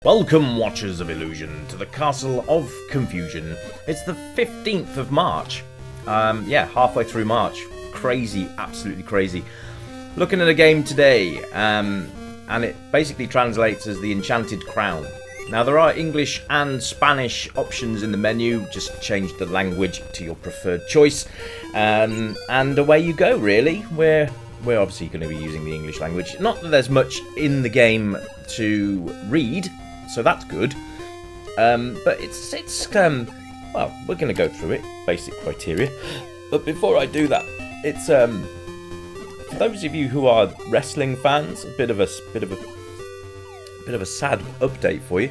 Welcome, Watchers of Illusion, to the Castle of Confusion. It's the 15th of March. Yeah, halfway through March. Crazy, absolutely crazy. Looking at a game today, and it basically translates as the Enchanted Crown. Now, there are English and Spanish options in the menu. Just change the language to your preferred choice. And away you go, really. We're obviously going to be using the English language. Not that there's much in the game to read, so that's good. But it's well, we're going to go through it, basic criteria. But before I do that, it's for those of you who are wrestling fans, a bit of a sad update for you.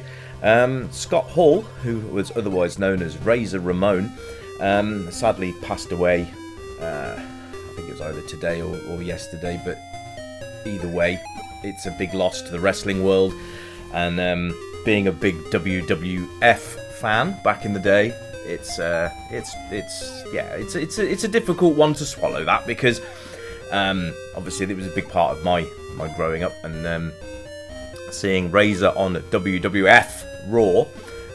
Scott Hall, who was otherwise known as Razor Ramon, sadly passed away. I think it was either today or yesterday, but either way, it's a big loss to the wrestling world. And being a big WWF fan back in the day, it's a difficult one to swallow, that, because obviously it was a big part of my growing up, and seeing Razor on WWF Raw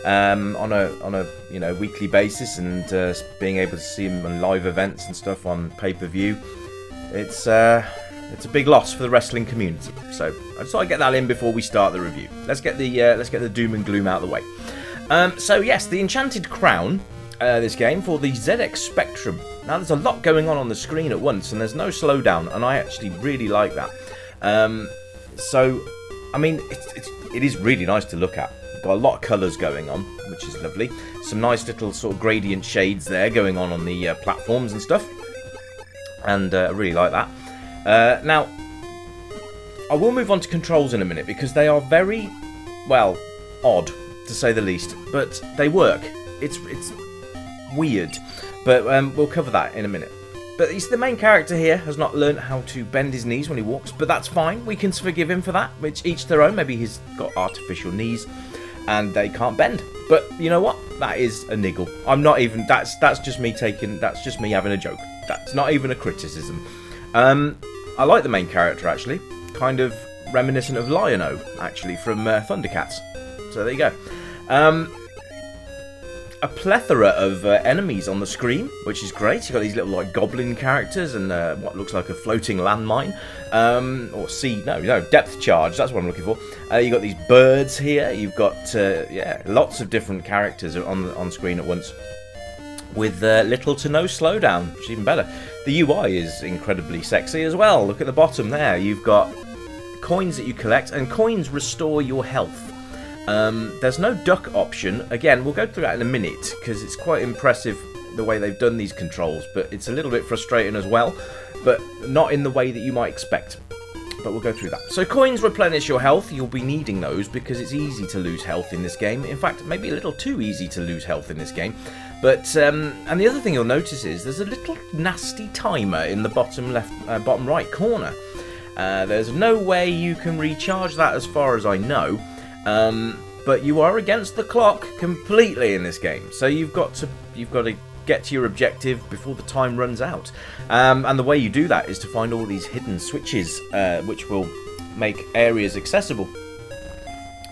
on a weekly basis, and being able to see him on live events and stuff on pay-per-view, it's a big loss for the wrestling community. So I just thought I'd get that in before we start the review. Let's get the doom and gloom out of the way. So yes, the Enchanted Crown, this game for the ZX Spectrum. Now, there's a lot going on the screen at once, and there's no slowdown, and I actually really like that. So, I mean, it is really nice to look at. Got a lot of colours going on, which is lovely. Some nice little sort of gradient shades there going on the platforms and stuff, and I really like that. Now, I will move on to controls in a minute, because they are very, well, odd, to say the least, but they work. It's weird, but we'll cover that in a minute. But he's the main character here, has not learned how to bend his knees when he walks, but that's fine. We can forgive him for that, which each their own. Maybe he's got artificial knees and they can't bend. But you know what? That is a niggle. I'm not even, that's just me having a joke. That's not even a criticism. I like the main character, actually. Kind of reminiscent of Lion-O, actually, from Thundercats. So there you go. A plethora of enemies on the screen, which is great. You've got these little goblin characters and what looks like a floating landmine, or depth charge. That's what I'm looking for. You've got these birds here. You've got lots of different characters on screen at once, with little to no slowdown, which is even better. The UI is incredibly sexy as well. Look at the bottom there. You've got coins that you collect, and coins restore your health. There's no duck option. Again, we'll go through that in a minute, because it's quite impressive the way they've done these controls, but it's a little bit frustrating as well, but not in the way that you might expect. But we'll go through that. So coins replenish your health. You'll be needing those, because it's easy to lose health in this game. In fact, maybe a little too easy to lose health in this game. But and the other thing you'll notice is there's a little nasty timer in the bottom right corner. There's no way you can recharge that, as far as I know. But you are against the clock completely in this game, so you've got to get to your objective before the time runs out. And the way you do that is to find all these hidden switches, which will make areas accessible.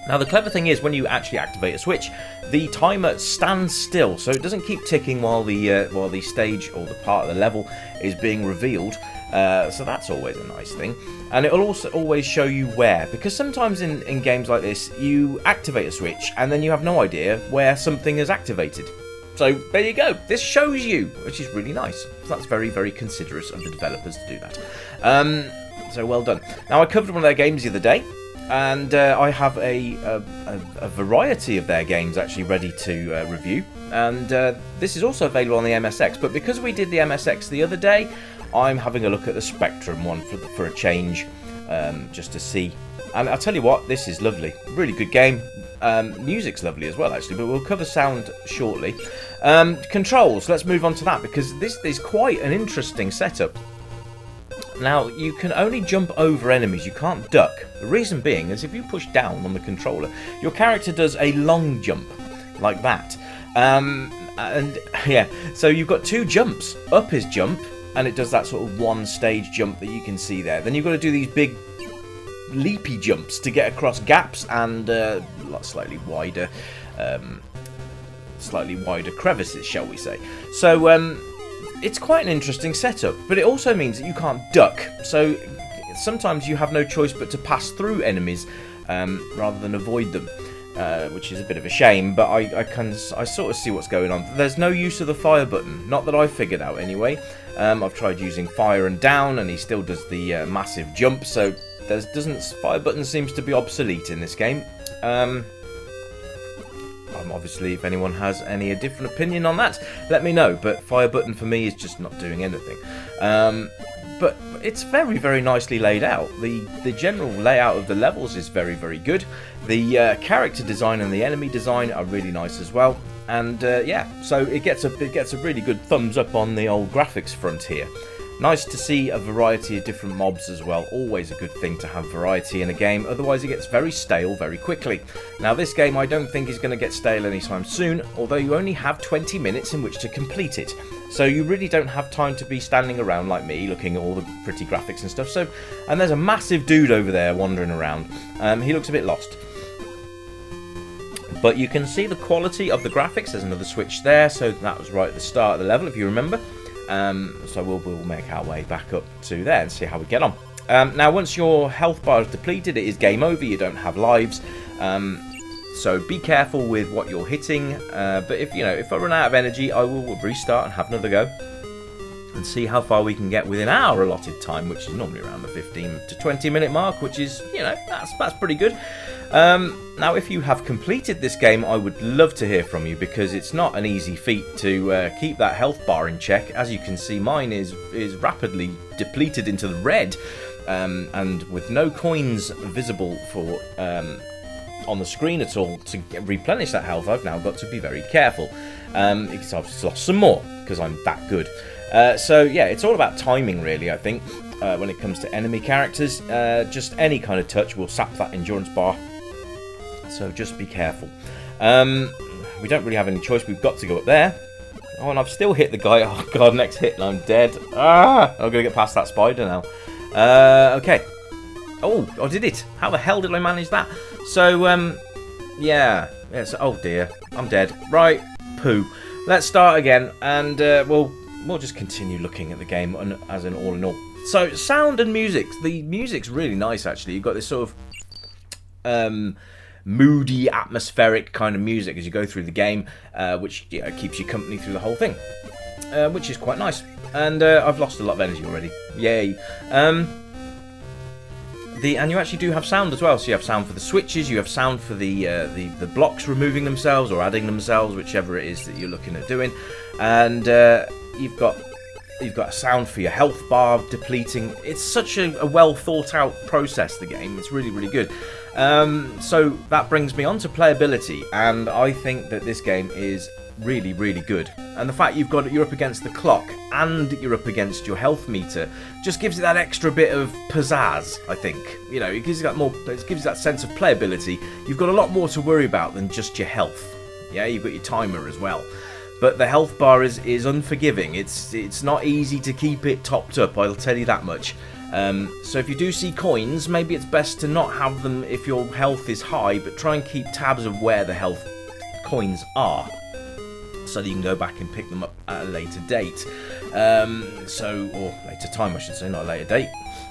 Now, the clever thing is, when you actually activate a switch, the timer stands still, so it doesn't keep ticking while the stage or the part of the level is being revealed. So that's always a nice thing. And it'll also always show you where, because sometimes in games like this, you activate a switch and then you have no idea where something is activated. So there you go. This shows you, which is really nice. So that's very, very considerate of the developers to do that. So well done. Now, I covered one of their games the other day, and I have a variety of their games actually ready to review. And this is also available on the MSX, but because we did the MSX the other day, I'm having a look at the Spectrum one for a change, just to see. And I'll tell you what, this is lovely. Really good game. Music's lovely as well, actually, but we'll cover sound shortly. Controls, let's move on to that, because this is quite an interesting setup. Now, you can only jump over enemies, you can't duck. The reason being is if you push down on the controller, your character does a long jump, like that. And yeah, so you've got two jumps. Up is jump, and it does that sort of one stage jump that you can see there. Then you've got to do these big leapy jumps to get across gaps and slightly wider crevices, shall we say. So it's quite an interesting setup, but it also means that you can't duck. So sometimes you have no choice but to pass through enemies rather than avoid them. Which is a bit of a shame, but I sort of see what's going on. There's no use of the fire button, not that I've figured out anyway. I've tried using fire and down, and he still does the massive jump. So fire button seems to be obsolete in this game. Obviously, if anyone has any different opinion on that, let me know. But fire button for me is just not doing anything. But it's very, very nicely laid out. The general layout of the levels is very, very good. The character design and the enemy design are really nice as well. And yeah, so it gets a really good thumbs up on the old graphics front here. Nice to see a variety of different mobs as well. Always a good thing to have variety in a game, otherwise it gets very stale very quickly. Now this game I don't think is going to get stale anytime soon, although you only have 20 minutes in which to complete it. So you really don't have time to be standing around like me looking at all the pretty graphics and stuff. And there's a massive dude over there wandering around. He looks a bit lost. But you can see the quality of the graphics. There's another switch there, so that was right at the start of the level if you remember. So we'll make our way back up to there and see how we get on. Now, once your health bar is depleted, it is game over. You don't have lives, so be careful with what you're hitting. But if I run out of energy, I will restart and have another go and see how far we can get within our allotted time, which is normally around the 15 to 20 minute mark, which is that's pretty good. Now, if you have completed this game, I would love to hear from you, because it's not an easy feat to keep that health bar in check. As you can see, mine is rapidly depleted into the red, and with no coins visible for on the screen at all to replenish that health. I've now got to be very careful, because I've just lost some more because I'm that good. So yeah, it's all about timing really, I think, when it comes to enemy characters. Just any kind of touch will sap that endurance bar. So just be careful. We don't really have any choice. We've got to go up there. Oh, and I've still hit the guy. Oh, God, next hit and I'm dead. I'm going to get past that spider now. Okay. Oh, I did it. How the hell did I manage that? So, yeah. So, oh, dear. I'm dead. Right. Poo. Let's start again. And we'll just continue looking at the game as an all in all. So, sound and music. The music's really nice, actually. You've got this sort of moody, atmospheric kind of music as you go through the game, which keeps you company through the whole thing, which is quite nice. And I've lost a lot of energy already. Yay! And you actually do have sound as well. So you have sound for the switches, you have sound for the blocks removing themselves or adding themselves, whichever it is that you're looking at doing. And you've got a sound for your health bar depleting. It's such a well thought out process, the game. It's really, really good. So that brings me on to playability, and I think that this game is really, really good. And the fact you're up against the clock and you're up against your health meter just gives it that extra bit of pizzazz, I think. It gives you that sense of playability. You've got a lot more to worry about than just your health. Yeah, you've got your timer as well. But the health bar is unforgiving. It's not easy to keep it topped up, I'll tell you that much. So if you do see coins, maybe it's best to not have them if your health is high, but try and keep tabs of where the health coins are, so that you can go back and pick them up at a later date. Or later time, I should say, not a later date.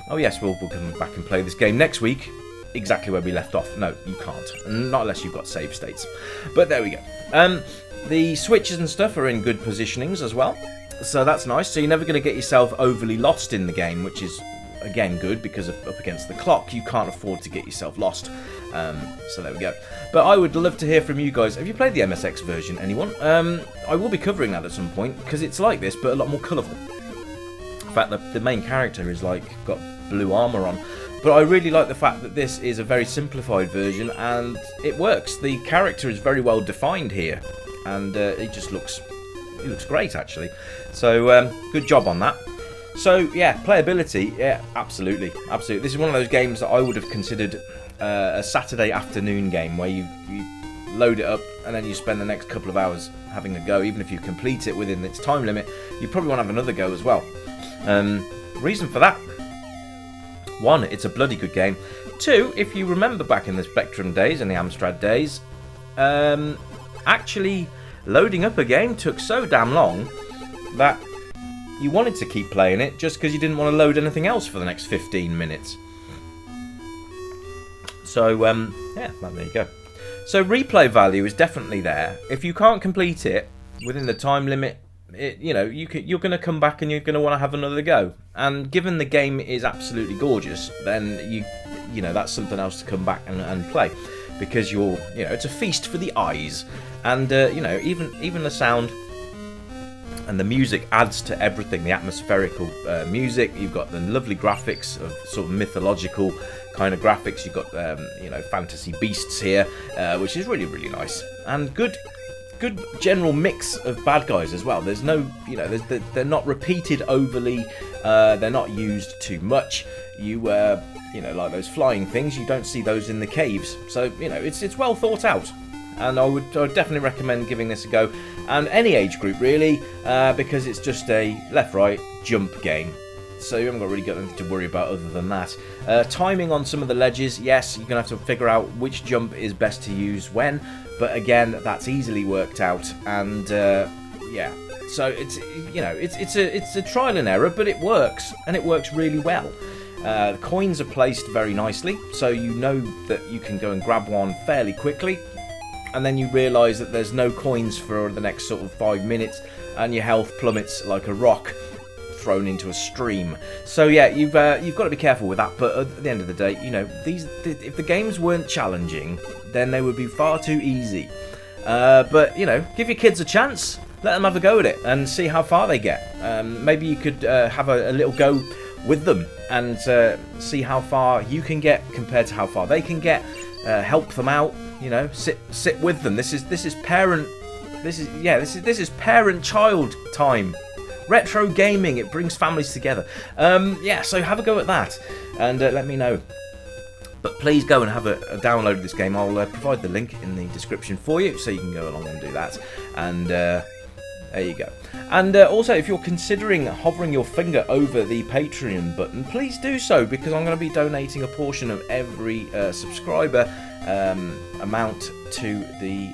Oh yes, we'll come back and play this game next week, exactly where we left off. No, you can't. Not unless you've got save states. But there we go. The switches and stuff are in good positionings as well, so that's nice. So you're never going to get yourself overly lost in the game, which is, again, good, because up against the clock you can't afford to get yourself lost. So there we go. But I would love to hear from you guys. Have you played the MSX version, anyone? I will be covering that at some point, because it's like this but a lot more colourful. In fact, the main character is got blue armour on. But I really like the fact that this is a very simplified version, and it works. The character is very well defined here, and it looks great, actually. So good job on that. So yeah, playability, yeah, absolutely. This is one of those games that I would have considered a Saturday afternoon game, where you load it up and then you spend the next couple of hours having a go. Even if you complete it within its time limit, you probably want to have another go as well. Reason for that: one, it's a bloody good game. 2, if you remember back in the Spectrum days and the Amstrad days, actually loading up a game took so damn long that you wanted to keep playing it just because you didn't want to load anything else for the next 15 minutes. So, yeah, there you go. So replay value is definitely there. If you can't complete it within the time limit, you're going to come back and you're going to want to have another go. And given the game is absolutely gorgeous, then you know that's something else to come back and play, because it's a feast for the eyes, and even the sound and the music adds to everything. The atmospherical music, you've got the lovely graphics of sort of mythological kind of graphics. You've got fantasy beasts here, which is really, really nice, and good general mix of bad guys as well. There's no, they're not repeated overly, they're not used too much. Like those flying things, you don't see those in the caves. So, it's well thought out. And I would definitely recommend giving this a go. And any age group, really, because it's just a left-right jump game. So you haven't really got anything to worry about other than that. Timing on some of the ledges, yes, you're going to have to figure out which jump is best to use when. But again, that's easily worked out. And, yeah. So it's a trial and error, but it works. And it works really well. The coins are placed very nicely, so you know that you can go and grab one fairly quickly, and then you realise that there's no coins for the next sort of 5 minutes, and your health plummets like a rock thrown into a stream. So yeah, you've got to be careful with that. But at the end of the day, if the games weren't challenging, then they would be far too easy. But give your kids a chance, let them have a go at it, and see how far they get. Maybe you could have a little go with them and see how far you can get compared to how far they can get. Help them out, sit with them. This is parent-child time. Retro gaming, it brings families together. So have a go at that and let me know. But please go and have a download of this game. I'll provide the link in the description for you, so you can go along and do that. And there you go. And also, if you're considering hovering your finger over the Patreon button, please do so, because I'm going to be donating a portion of every subscriber amount to the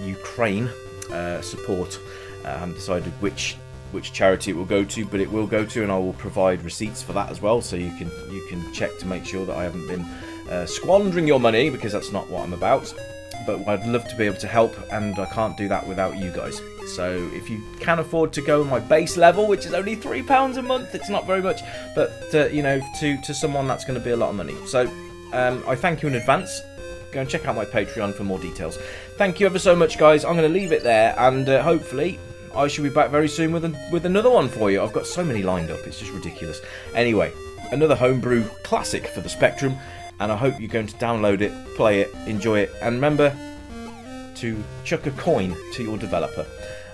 Ukraine support. I haven't decided which charity it will go to, but it will go to, and I will provide receipts for that as well, so you can check to make sure that I haven't been squandering your money, because that's not what I'm about. But I'd love to be able to help, and I can't do that without you guys. So if you can afford to go my base level, which is only £3 a month, it's not very much, but to someone that's going to be a lot of money. So I thank you in advance. Go and check out my Patreon for more details. Thank you ever so much, guys. I'm going to leave it there, and hopefully I shall be back very soon with another one for you. I've got so many lined up, it's just ridiculous. Anyway, another homebrew classic for the Spectrum, and I hope you're going to download it, play it, enjoy it, and remember to chuck a coin to your developer.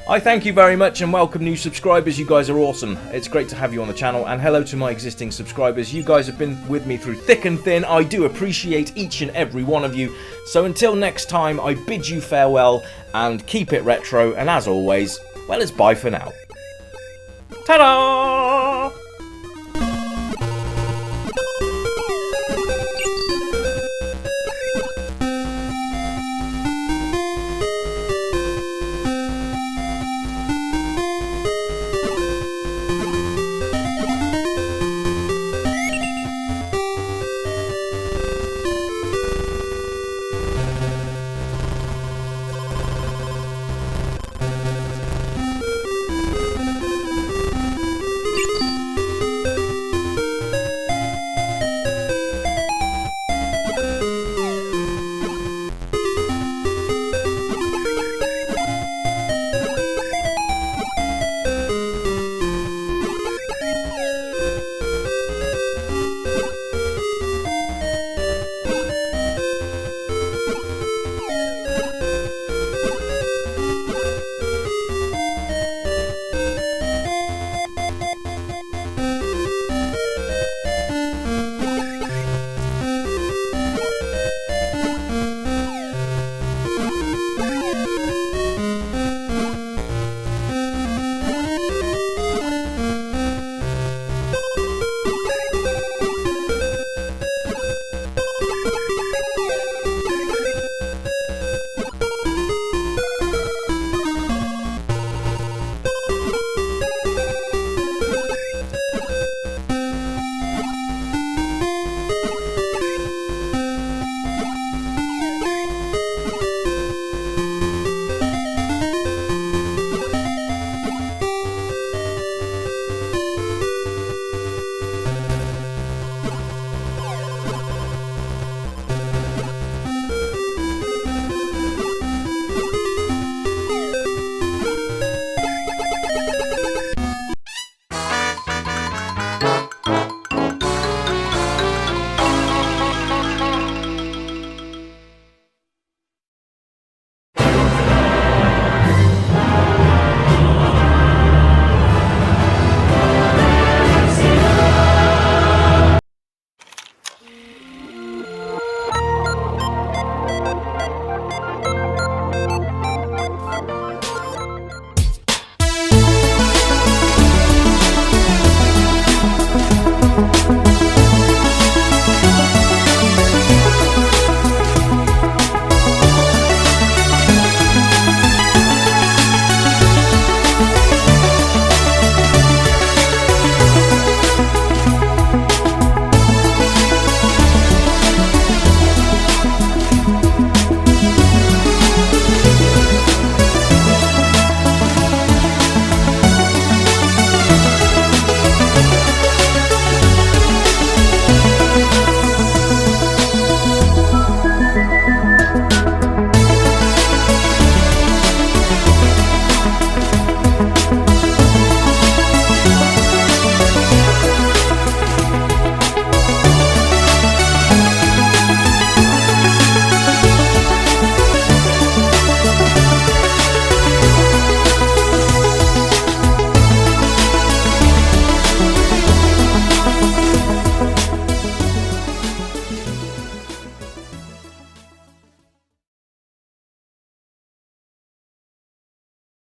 I thank you very much and welcome new subscribers. You guys are awesome. It's great to have you on the channel, and hello to my existing subscribers. You guys have been with me through thick and thin. I do appreciate each and every one of you. So until next time, I bid you farewell and keep it retro, and as always, well, it's bye for now. Ta-da!